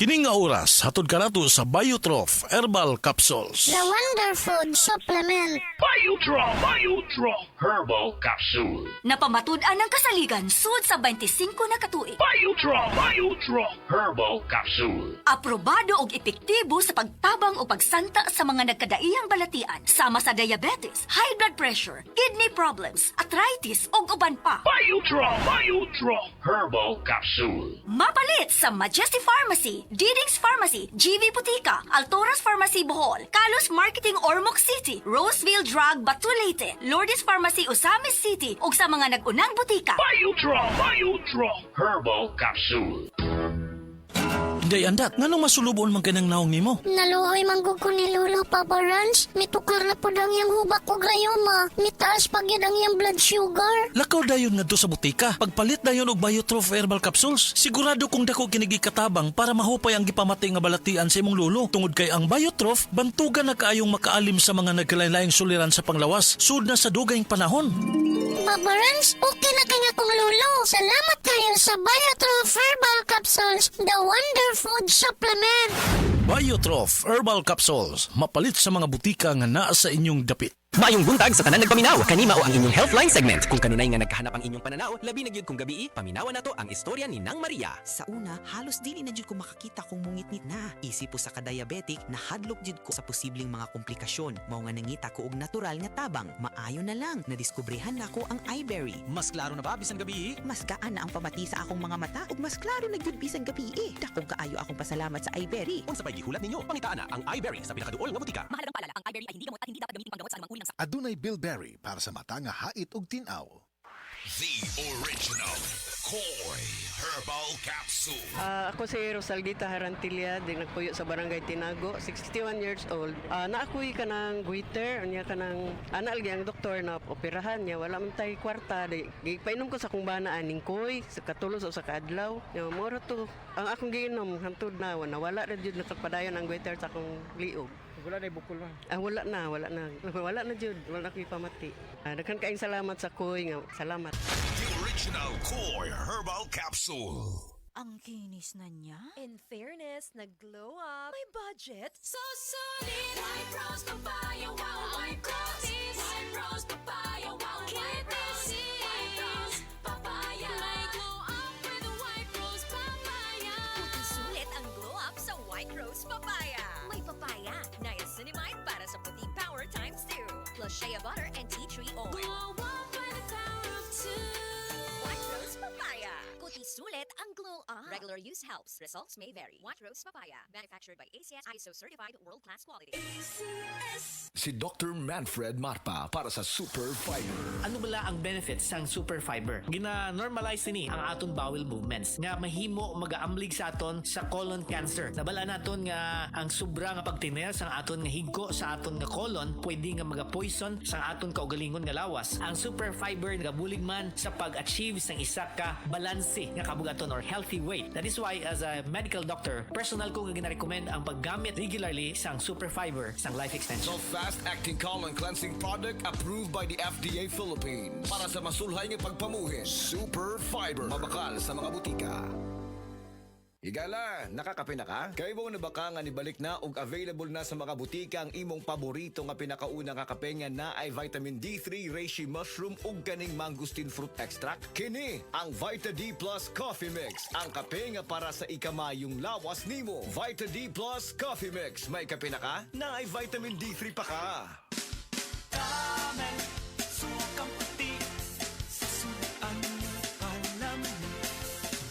Kining nga oras, hatod ka nato sa Biotrof Herbal Capsules. The Wonder Food Supplement. Biodraw Herbal Capsule. Napamatud-an ng kasaligan sud sa 25 na katuig. Biodraw Herbal Capsule. Aprobado og epektibo sa pagtabang o pagsanta sa mga nagkadaiyang balatian sama sa diabetes, high blood pressure, kidney problems, arthritis ug uban pa. Biodraw Herbal Capsule. Mapalit sa Majesty Pharmacy, Diding's Pharmacy, GV Butika, Altoras Pharmacy Bohol, Kalos Marketing Ormoc City, Roseville Drug Batulete, Lourdes Pharmacy Osamis City ug sa mga nag-unang butika. Biodraw Herbal Capsule. Day andat, nganong masulubon man kanang naong nimo? Naluoy manggug ko ni Lolo Papa Rans. Mitukar na po ang iyang hubak o grayoma. Mitaas pag yun ang iyang blood sugar. Lakaw dayon ngadto sa butika. Pagpalit dayon og Biotrof Herbal Capsules, sigurado kung dako kinigi katabang para mahupay ang gipamatay nga balatian sa imong lulo. Tungod kay ang Biotrof bantugan na kaayong makaalim sa mga nagkalain-laing suliran sa panglawas sud na sa dugayng panahon. Papa Rans, okay na kaya kong Lolo. Salamat kayo sa Biotrof Herbal Capsules, the Wonder Food Supplement. Biotrof Herbal Capsules, mapalit sa mga butika nga naa sa inyong dapit. Mayong buntag sa tanan nagpaminaw. Kanima o ang inyong Healthline segment. Kung kanunay nga nagkahanap ang inyong pananaw, labi na gyud kung gabi, paminawan nato ang istorya ni Nang Maria. Sa una, halos dili na jud ko makakita kung mungitnit na. Isip po sa ka-diabetic, nahadlok jud ko sa posibleng mga komplikasyon. Mao nga nangita ko og natural nga tabang. Maayo na lang, nadiskubrihan nako ang iBerry. Mas klaro na ba bisan gabi? Mas gaan na ang pamati sa akong mga mata ug mas klaro na jud bisan gabi. Dakong kaayo akong pasalamat sa iBerry. Unsa pay gihulat ninyo? Pangitaan na ang iBerry sa pinakaduol nga butika. Mahalagang paalala, ang iBerry ay hindi gamot at hindi dapat gamitin panggamot sa anumang uri ng sakit. Adunay bilberry para sa mata nga hait ug tinaw. The original Koi Herbal Capsule. Ako si Rosaldita Harantilla, di nagpuyo sa Barangay Tinago, 61 years old. Naakoy ka ng goiter, niya ka ng anal ang doktor na operahan niya, wala man tayo kwarta. Painom ko sa kung bana aning koy, sa katulos o sa kaadlaw. Moro to, ang akong giinom, hantod na, wala na jud nakapadayon ang goiter sa akong liog. Wala na bukol man. Wala na. Wala na jud, wala na ko'y pamati. Daghan kaayong salamat sa koy nga, salamat. The original Koi Herbal Capsule. Ang kinis na niya. In fairness, nag-glow up. May budget. So solid. White Rose Papaya, wow. White Rose. White Rose Papaya, wow. White Rose. White Rose Papaya. May glow up with White Rose Papaya. Puti sulit ang glow up sa White Rose Papaya. May papaya, niacinamide para sa puti power times 2. Plus shea butter and tea tree oil. Glow up with the power of 2. White Rose Papaya. Puti sulit ang glow up. Regular use helps. Results may vary. White Rose Papaya. Manufactured by ACS ISO certified world-class quality. Si Dr. Manfred Marpa para sa Super Fiber. Ano bala ang benefits sang super fiber? Gina-normalize ni ang aton bowel movements nga mahimo magaamlig sa aton sa colon cancer. Nabala naton nga ang sobra nga pagtiner sa aton nga higko sa aton nga colon pwede nga maga-poison sa aton kaugalingon nga lawas. Ang super fiber nagabulig man sa pag-achieve sang isa ka balanse nga kabugaton or healthy weight. That is why as a medical doctor, personal ko nga gina-recommend ang paggamit regularly sang super fiber sang life extension. So fast-acting colon cleansing product approved by the FDA Philippines. Para sa masulhay ng pagpamuhin, Super Fiber. Mabakal sa mga butika. Higala, nakakape na ka? Kaya mo na baka nga nibalik na ug available na sa mga butika ang imong paborito nga pinakauna nga kape nga na ay vitamin D3, reishi mushroom ug ganing mangosteen fruit extract? Kini ang Vita D Plus Coffee Mix, ang kape nga para sa ikamayong lawas nimo. Vita D Plus Coffee Mix, may kape na ka? Na ay vitamin D3 pa ka. Sukang puti sa sudan alam mo.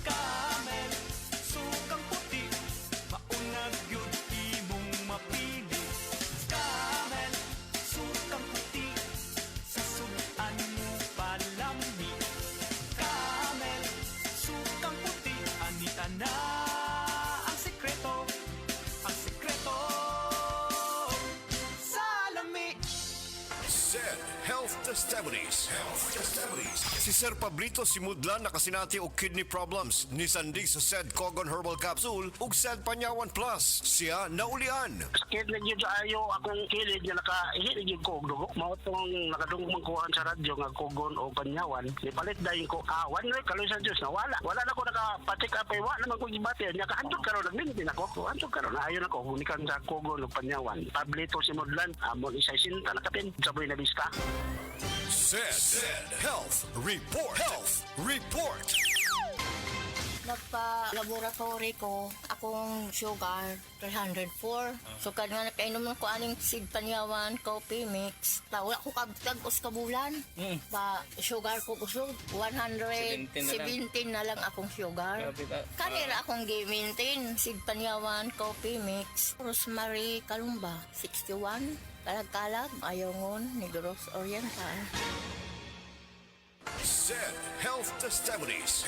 Camel, sukang puti, maunag yun imong mapili. Camel, sukang puti, sa sudan mo palami. Camel, sukang puti, anita na ang sekreto sa lami. Set Health Testimonies. Si Sir Pablito Simudlan nakasinati og kidney problems ni sandig sa said Cogon Herbal Capsule ug said Panyawan Plus. Siya naulian. Sakit na yun sa ayo akong kilid nga nakaihit yun ko og dugo. Mao tong nakadungog magkuhan sa radyo nga Cogon o Panyawan. Ipalit dayon ko awan na kaloy sa Diyos na wala. Wala na ko nakapatik apay wa naman ko gibati. Nya kahandog karon nagmintin ako. Handog karon ayo na ko gunikan sa Cogon o Panyawan. Pablito Simudlan amon isa sinta nakapin sa Buena Vista. Said Health Report. Nagpa-laboratory ko, akong sugar, 304. So, kadang nakainom ko aning Sid Panyawan, coffee mix. Wala ko kabutag-os kabulan. Ba, sugar ko kusog, 117 na lang akong sugar. Kanira akong gi-maintain, Sid Panyawan, coffee mix. Rosemary Kalumba, 61. Kalag-kalag, Ayongon, Negros Oriental. Said Health Testimonies.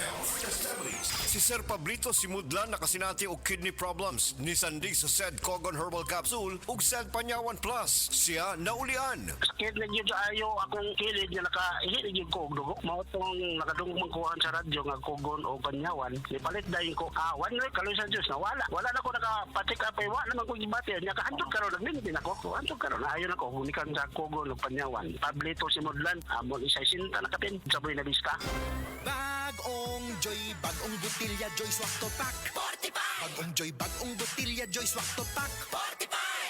Si Sir Pablito Simudlan nakasinati og kidney problems ni sandig sa said Cogon Herbal Capsule ug said Panyawan Plus. Siya naulian. Sakit na yun sa ayo akong kilid nga nakaihit yun ko og dugo. Mao tong nakadungog magkuhan sa radyo nga Cogon o Panyawan. Ipalit dayon ko awan na kaloy sa Diyos na wala. Wala na ko nakapatik apay wa naman ko gibati. Nya kahandog karon nagmintin ako. Handog karon ayo na ko gunikan sa Cogon o Panyawan. Pablito Simudlan amon isa sinta nakapin sa Buena Vista. Bagong Joy, bagong butilya Joy Swak to Pack 45. Bagong Joy, bagong butilya Joy Swak to Pack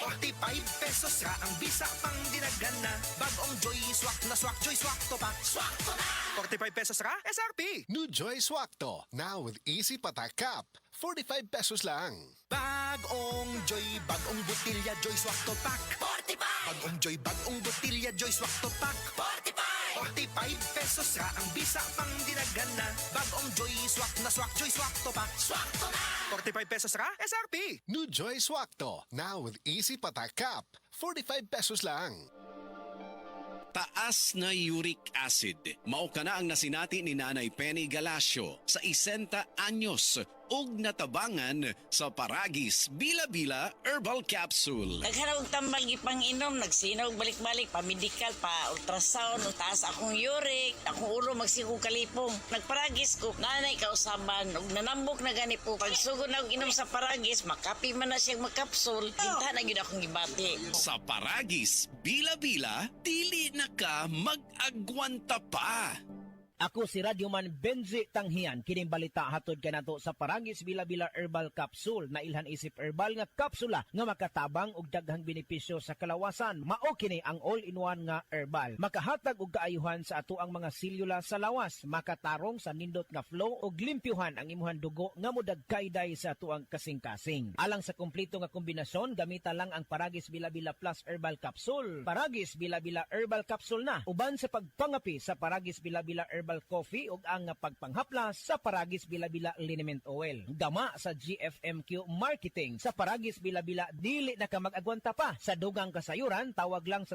45. 45 pesos ra ang bisa pang dinagana. Bagong Joy Swak na Swak Joy Swak to Pack 45 pesos ra SRP. New Joy Swakto, now with Easy Patak Cup. 45 pesos lang. Bagong Joy, bagong butilya Joy Swak to Pack 45. Bagong Joy, bagong butilya Joy Swak to Pack 45. 45 pesos ra ang bisa pang dinagana. Bagong Joy Swak na Swak Joy Swak to Pack 45 pesos ra SRP. New Joy Swakto, now with Easy Patak Cup. 45 pesos lang. Taas na uric acid. Mao ka na ang nasinati ni Nanay Penny Galasio sa 60 anyos ug natabangan sa Paragis Bila-Bila Herbal Capsule. Naghanap og tambal ipang-inom, nagsinaw balik-balik pa medical pa ultrasound, taas akong uric, akong ulo magsikog kalipong. Nagparagis ko, nanay kausaban ug nanambok na gani po. Pagsugod na og inom sa Paragis, makapi man na siyang magkapsul. Dinta na gyud akong gibati. Sa Paragis Bila-Bila, dili na ka mag-agwanta pa. Ako si Radyoman Benzi Tanghian, kining balita hatod kanato sa Paragis Bila-Bila Herbal Capsule na ilhan isip herbal nga kapsula nga makatabang og daghang benepisyo sa kalawasan. Mao kini ang all-in-one nga herbal. Makahatag og kaayuhan sa ato ang mga selula sa lawas, makatarong sa nindot nga flow og limpyuhan ang imuhang dugo nga modagkayday sa ato ang kasing-kasing. Alang sa kumpleto nga kombinasyon, gamita lang ang Paragis Bila-Bila Plus Herbal Capsule. Paragis Bila-Bila Herbal Capsule na uban sa pagpangapi sa Paragis Bila-Bila Herbal Coffee ug ang pagpanghaplas sa Paragis Bila-Bila Liniment Oil. Gama sa GFMQ Marketing sa Paragis Bila-Bila dili na ka mag-agwanta pa. Sa dugang kasayuran, tawag lang sa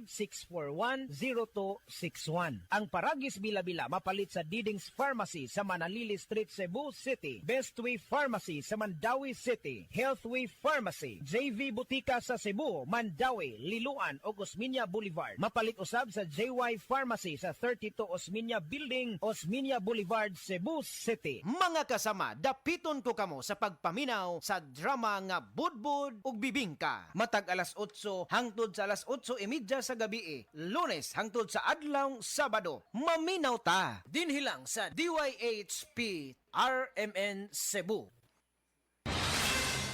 0935-641-0261. Ang Paragis Bila-Bila mapalit sa Didings Pharmacy sa Manalili Street, Cebu City, Bestway Pharmacy sa Mandawi City, Healthway Pharmacy, JV Butika sa Cebu, Mandawi, Liloan ug Osmeña Boulevard. Mapalit usab sa JY Pharmacy sa 32 Osmeña Building, Osmeña Boulevard, Cebu City. Mga kasama, dapiton ko kamo sa pagpaminaw sa drama nga Budbud ug Bibingka. Matag alas 8 hangtod sa alas 8:30 sa gabi, Lunes hangtod sa adlaw Sabado. Maminaw ta dinhi lang sa DYHP RMN Cebu.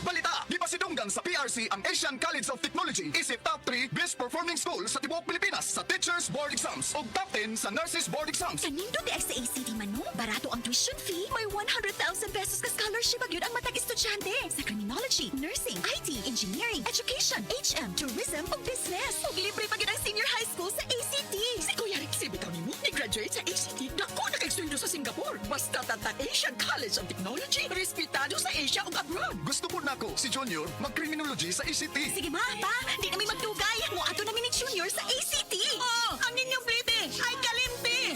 Balita! Di ba sidunggang sa PRC ang Asian College of Technology isip top 3 best performing school sa tibuok Pilipinas sa Teachers Board Exams o top 10 sa Nurses Board Exams. Kanindo di sa ACT Manu, barato ang tuition fee, may 100,000 pesos ka scholarship agad ang matag estudyante sa criminology, nursing, IT, engineering, education, HM, tourism o business. Ug libre pa gid ang senior high school sa ACT. Si Kuya Rick Sibitaw nimo, ni-graduate sa ACT, dako naka-estudio sa Singapore. Basta tatang Asian College of Technology, respetado sa Asia ug abroad. Gusto po nako si Junior mag-criminology sa ACT. Sige ma, pa, di namin magdugay. Mo ato namin ni Junior sa ACT. Oh, ang inyong plite ay kalimpi.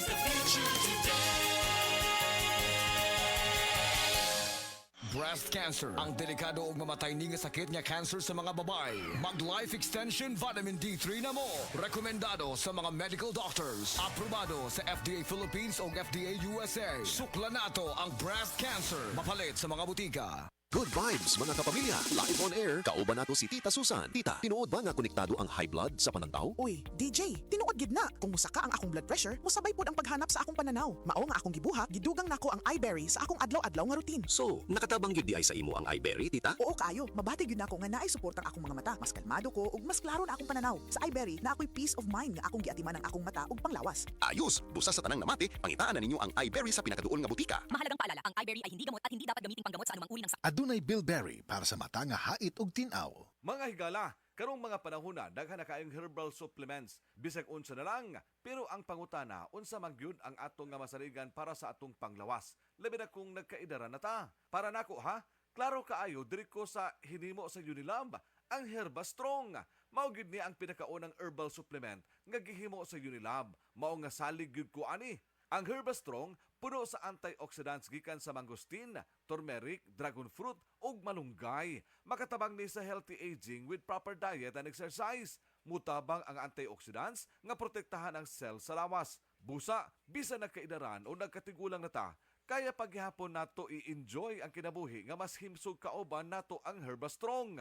breast cancer. Ang delikado ug mamatay ni nga sakit nga cancer sa mga babae. Mag life extension vitamin D3 na mo. Rekomendado sa mga medical doctors. Aprobado sa FDA Philippines ug FDA USA. Sukla nato ang breast cancer. Mapalit sa mga butika. Good vibes mga kapamilya. Live on air, kauban nato si Tita Susan. Tita, tinuod ba nga konektado ang high blood sa panantaw? Uy, DJ, tinuod gid na. Kung musaka ang akong blood pressure, musabay pod ang paghanap sa akong pananaw. Mao nga akong gibuhat, gidugang nako ang iBerry sa akong adlaw-adlaw nga routine. So, nakatabang gyud di ay sa imo ang iBerry, tita? Oo kayo, mabati gyud nako nga naay suportang akong mga mata. Mas kalmado ko ug mas klaro na akong pananaw. Sa iBerry na ako'y peace of mind nga akong giatiman ang akong mata ug panglawas. Ayos, busa sa tanang namati, pangitaan na ninyo ang iBerry sa pinakaduol nga butika. Mahalagang paalala, ang iBerry ay hindi gamot at hindi dapat gamiting panggamot sa anumang uri ng sakit. Adunay Bilberry para sa mata nga hait ug tinaw. Mga higala, karong mga panahona daghan na kayong herbal supplements bisag unsa na lang, pero ang pangutana unsa man gyud ang atong nga masaligan para sa atong panglawas. Labi na kung nagkaidara na ta. Para nako ha, klaro kaayo diri ko sa hinimo sa Unilab, ang Herba Strong. Mao gyud ni ang pinakaunang herbal supplement nga gihimo sa Unilab. Mao nga salig gyud ko ani. Ang Herba Strong puno sa antioxidants gikan sa mangosteen, turmeric, dragon fruit ug malunggay. Makatabang ni sa healthy aging with proper diet and exercise. Mutabang ang antioxidants nga protektahan ang cell sa lawas. Busa, bisa nagkaidaran o nagkatigulang na ta, kaya paghihapon nato i-enjoy ang kinabuhi nga mas himsog kauban nato ang Herba Strong.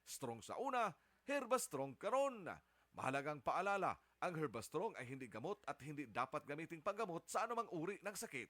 Strong sa una, Herba Strong karon. Mahalagang paalala, ang Herba Strong ay hindi gamot at hindi dapat gamiting panggamot sa anumang uri ng sakit.